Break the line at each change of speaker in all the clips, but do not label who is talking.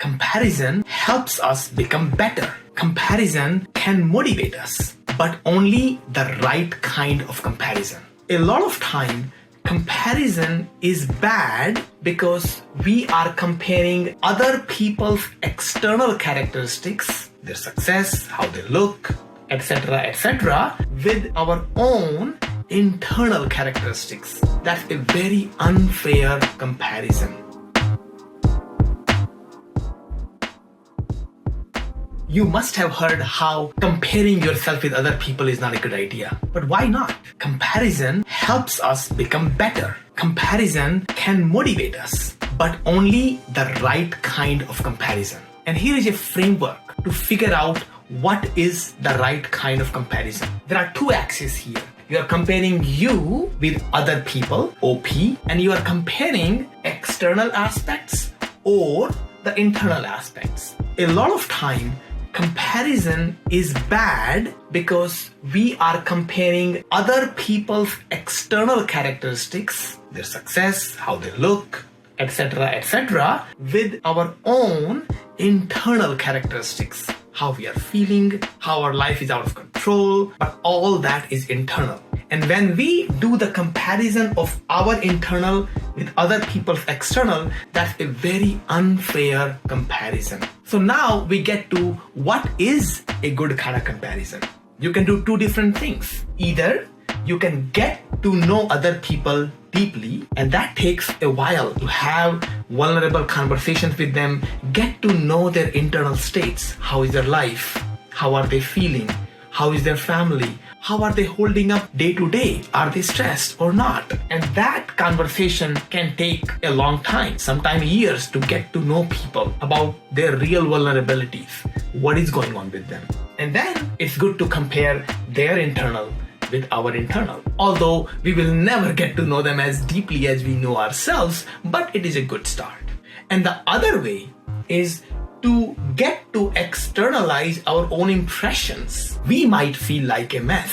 Comparison helps us become better. Comparison can motivate us, but only the right kind of comparison. A lot of time, comparison is bad because we are comparing other people's external characteristics, their success, how they look, etc., with our own internal characteristics. That's a very unfair comparison. You must have heard how comparing yourself with other people is not a good idea. But why not? Comparison helps us become better. Comparison can motivate us, but only the right kind of comparison. And here is a framework to figure out what is the right kind of comparison. There are two axes here. You are comparing you with other people, OP, and you are comparing external aspects or the internal aspects. A lot of time, comparison is bad because we are comparing other people's external characteristics, their success, how they look, etc., with our own internal characteristics, how we are feeling, how our life is out of control, but all that is internal. And when we do the comparison of our internal with other people's external, that's a very unfair comparison. So now we get to what is a good kind of comparison. You can do two different things. Either you can get to know other people deeply, and that takes a while to have vulnerable conversations with them, get to know their internal states. How is their life? How are they feeling? How is their family? How are they holding up day to day? Are they stressed or not? And that conversation can take a long time, sometimes years, to get to know people about their real vulnerabilities, what is going on with them. And then it's good to compare their internal with our internal. Although we will never get to know them as deeply as we know ourselves, but it is a good start. And the other way is to get to externalize our own impressions. We might feel like a mess,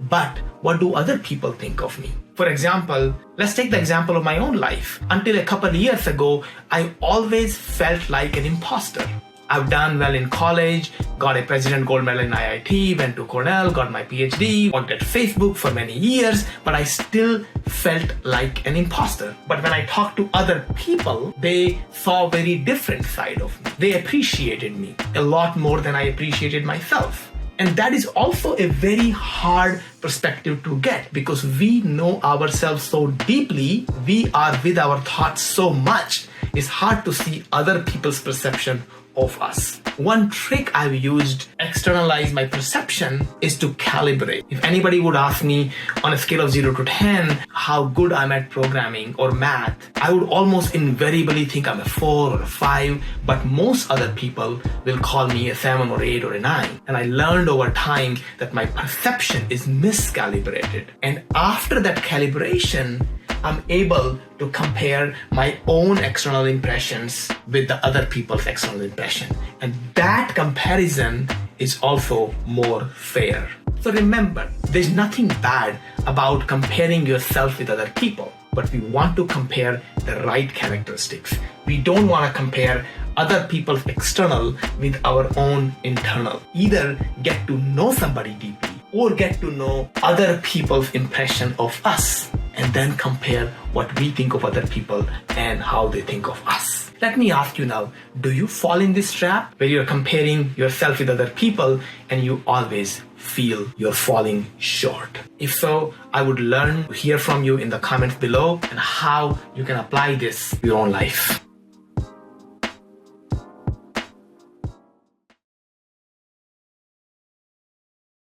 but what do other people think of me? For example, let's take the example of my own life. Until a couple of years ago, I always felt like an imposter. I've done well in college, got a President Gold Medal in IIT, went to Cornell, got my PhD, worked at Facebook for many years, but I still felt like an imposter. But when I talked to other people, they saw a very different side of me. They appreciated me a lot more than I appreciated myself. And that is also a very hard perspective to get because we know ourselves so deeply, we are with our thoughts so much, it's hard to see other people's perception of us. One trick I've used to externalize my perception is to calibrate. If anybody would ask me on a scale of 0 to 10 how good I'm at programming or math, I would almost invariably think I'm a 4 or a 5, but most other people will call me a 7 or 8 or a 9. And I learned over time that my perception is miscalibrated. And after that calibration, I'm able to compare my own external impressions with the other people's external impression. And that comparison is also more fair. So remember, there's nothing bad about comparing yourself with other people, but we want to compare the right characteristics. We don't want to compare other people's external with our own internal. Either get to know somebody deeply or get to know other people's impression of us, and then compare what we think of other people and how they think of us. Let me ask you now, do you fall in this trap where you're comparing yourself with other people and you always feel you're falling short? If so, I would learn to hear from you in the comments below and how you can apply this to your own life.